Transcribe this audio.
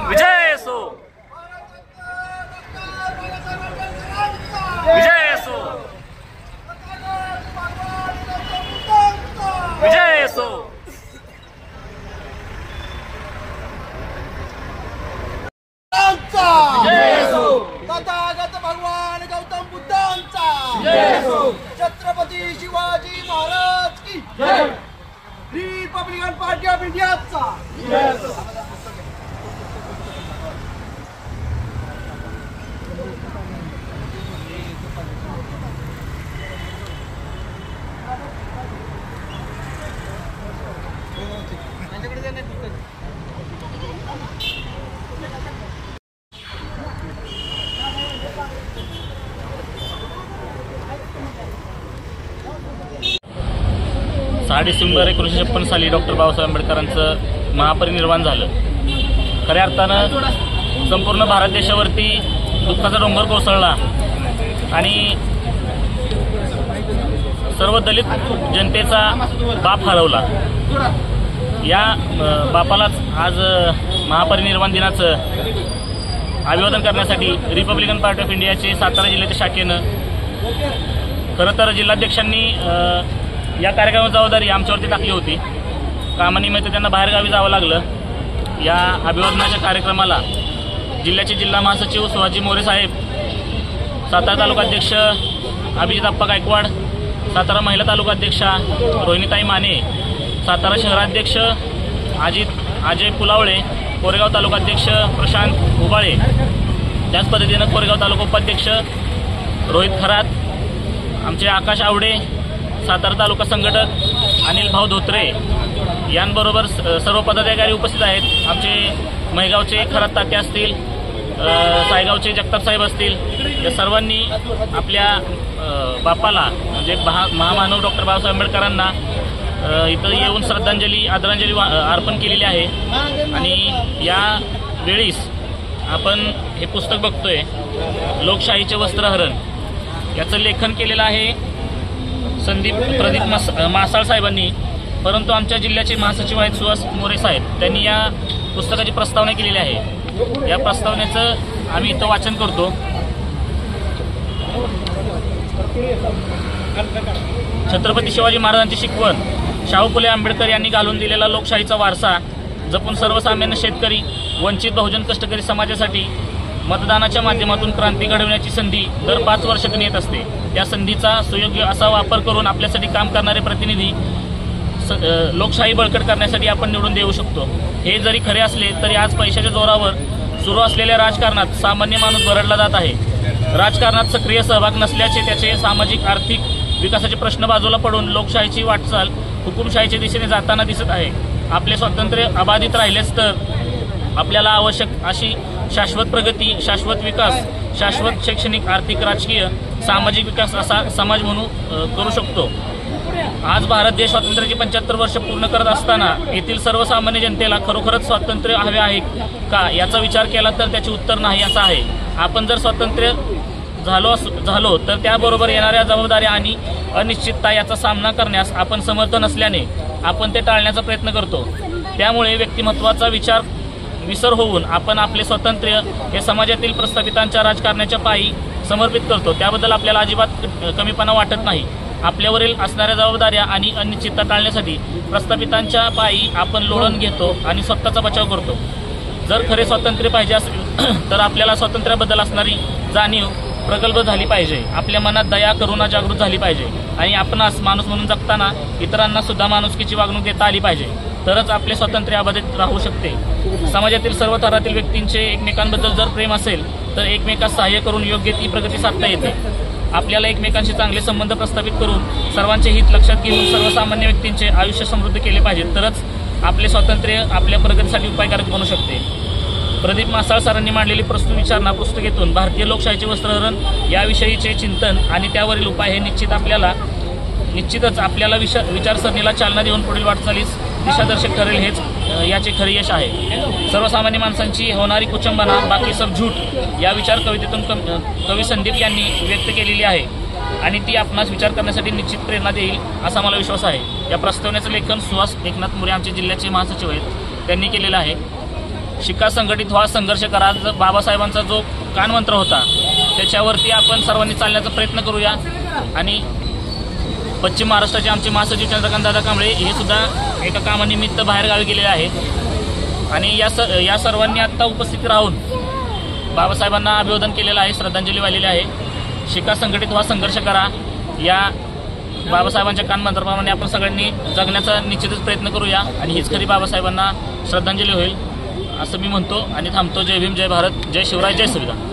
विजय असो, विजय असो, विजय असो. तथागत भगवान गौतम बुद्धांचा, छत्रपती शिवाजी महाराज की जय. रिपब्लिकन पार्टी ऑफ इंडियाचा. डिसेंबर 1956 साली डॉक्टर बाबासाहेब आंबेडकरांचं महापरिनिर्वाण झालं. खऱ्या अर्थानं संपूर्ण भारत देशावरती दुःखाचा डोंगर कोसळला आणि सर्व दलित जनतेचा बाप हरवला. या बापालाच आज महापरिनिर्वाण दिनाचं अभिवादन करण्यासाठी रिपब्लिकन पार्टी ऑफ इंडियाचे सातारा जिल्ह्याच्या शाखेनं खरं तर जिल्हाध्यक्षांनी या कार्यक्रमाची जबाबदारी आमच्यावरती टाकली होती. कामानिमित्त त्यांना बाहेरगावी जावं लागलं. या अभिवादनाच्या कार्यक्रमाला जिल्ह्याचे जिल्हा महासचिव शिवाजी मोरे साहेब, सातारा तालुकाध्यक्ष अभिजित अप्पा गायकवाड, सातारा महिला तालुकाध्यक्षा रोहिणीताई माने, सातारा शहराध्यक्ष अजय फुलावळे, कोरेगाव तालुकाध्यक्ष प्रशांत उबाळे, त्याच पद्धतीनं कोरेगाव तालुका उपाध्यक्ष रोहित खरात, आमचे आकाश आवडे, सातारा तालुका संघटक अनिल भाऊ धोत्रे यांबरोबर सर्व पदाधिकारी उपस्थित आहेत. आमचे मैगावचे खरात तात्या असतील, सायगावचे जगताप साहेब असतील, या सर्वांनी आपल्या बापाला म्हणजे महामानव डॉक्टर बाबासाहेब आंबेडकरांना इथं येऊन आदरांजली अर्पण केलेली आहे. आणि या वेळीस आपण हे पुस्तक बघतोय, लोकशाहीचे वस्त्रहरण, याचं लेखन केलेलं आहे प्रदीप मासाळ साहेबांनी. परंतु आमच्या जिल्ह्याचे महासचिव आहेत सुहास मोरे साहेब, त्यांनी या पुस्तकाची प्रस्तावना केलेली आहे. या प्रस्तावनेचं आम्ही इथं वाचन करतो. छत्रपती शिवाजी महाराजांची शिकवण, शाहू फुले आंबेडकर यांनी घालून दिलेला लोकशाहीचा वारसा जपून सर्वसामान्य शेतकरी, वंचित बहुजन कष्टकरी समाजासाठी मतदानाच्या माध्यमातून क्रांती घडवण्याची संधी दर 5 वर्षातून येत असते. त्या संधीचा सुयोग्य असा वापर करून आपल्यासाठी काम करणारे प्रतिनिधी लोकशाही बळकट करण्यासाठी आपण निवडून देऊ शकतो. हे जरी खरे असले तरी आज पैशाच्या जोरावर सुरू असलेल्या राजकारणात सामान्य माणूस भरडला जात आहे. राजकारणात सक्रिय सहभाग नसल्याचे त्याचे सामाजिक आर्थिक विकासाचे प्रश्न बाजूला पडून लोकशाहीची वाटचाल हुकुमशाहीच्या दिशेने जाताना दिसत आहे. आपले स्वातंत्र्य अबाधित राहिलेच तर आपल्याला आवश्यक अशी शाश्वत प्रगती, शाश्वत विकास, शाश्वत शैक्षणिक, आर्थिक, राजकीय, सामाजिक विकास असा समाज म्हणून करू शकतो. आज भारत देश स्वातंत्र्याची 75 वर्ष पूर्ण करत असताना येथील सर्वसामान्य जनतेला खरोखरच स्वातंत्र्य हवे आहे का याचा विचार केला तर त्याचे उत्तर नाही असं आहे. आपण जर स्वातंत्र्य झालो तर त्याबरोबर येणाऱ्या जबाबदाऱ्या आणि अनिश्चितता याचा सामना करण्यास आपण समर्थ नसल्याने आपण ते टाळण्याचा प्रयत्न करतो. त्यामुळे व्यक्तिमत्वाचा विसर होऊन आपण आपले स्वातंत्र्य हे समाजातील प्रस्थापितांच्या राजकारणाच्या पायी समर्पित करतो. त्याबद्दल आपल्याला अजिबात कमीपणा वाटत नाही. आपल्यावरील असणाऱ्या जबाबदाऱ्या आणि अनिश्चितता टाळण्यासाठी प्रस्थापितांच्या पायी आपण लोळण घेतो आणि स्वतःचा बचाव करतो. जर खरे स्वातंत्र्य पाहिजे असेल तर आपल्याला स्वातंत्र्याबद्दल असणारी जाणीव प्रगल्भ झाली पाहिजे. आपल्या मनात दया, करुणा जागृत झाली पाहिजे आणि आपणास माणूस म्हणून जगताना इतरांना सुद्धा माणुसकीची वागणूक देता आली पाहिजे. तरच आपले स्वातंत्र्य अबाधित राहू शकते. समाजातील सर्व थरातील व्यक्तींचे एकमेकांबद्दल जर प्रेम असेल तर एकमेकास सहाय्य करून योग्य ती प्रगती साधता येते. आपल्याला एकमेकांशी चांगले संबंध प्रस्थापित करून सर्वांचे हित लक्षात घेऊन सर्वसामान्य व्यक्तींचे आयुष्य समृद्ध केले पाहिजे. तरच आपले स्वातंत्र्य आपल्या प्रगतीसाठी उपायकारक बनू शकते. प्रदीप मासाळ सरांनी मांडलेली प्रस्तुत विचारणा पुस्तकेतून भारतीय लोकशाहीचे वस्त्रहरण याविषयीचे चिंतन आणि त्यावरील उपाय हे निश्चित आपल्याला निश्चितच आपल्याला विचारसरणीला चालना देऊन पुढील वाटचालीस दिशादर्शक ठरेल हेच याचे खरे यश आहे. सर्वसामान्य माणसांची होणारी कुचंबना बाकी सब झूट या विचार कवितेतून कवी संदीप यांनी व्यक्त केलेली आहे आणि ती आपणास विचार करण्यासाठी निश्चित प्रेरणा देईल असा मला विश्वास आहे. या प्रस्तावनेचं लेखन सुहास एकनाथ मोरे आमचे जिल्ह्याचे महासचिव आहेत त्यांनी केलेलं आहे. शिका संघटित व्हा संघर्ष करा बाबासाहेबांचा जो कानमंत्र होता त्याच्यावरती आपण सर्वांनी चालण्याचा प्रयत्न करूया. आणि पश्चिम महाराष्ट्राचे आमचे महासचिव चंद्रकांत दादा कांबळे हे सुद्धा एका कामानिमित्त बाहेरगावी गेलेले आहेत आणि या सर्वांनी आत्ता उपस्थित राहून बाबासाहेबांना अभिवादन केलेलं आहे, श्रद्धांजली वाहिलेली आहे. शिका संघटित व्हा संघर्ष करा या बाबासाहेबांच्या कानमंत्राप्रमाणे आपण सगळ्यांनी जगण्याचा निश्चितच प्रयत्न करूया आणि हीच खरी बाबासाहेबांना श्रद्धांजली होईल असं मी म्हणतो आणि थांबतो. जय भीम, जय भारत, जय शिवराय, जय संविधान.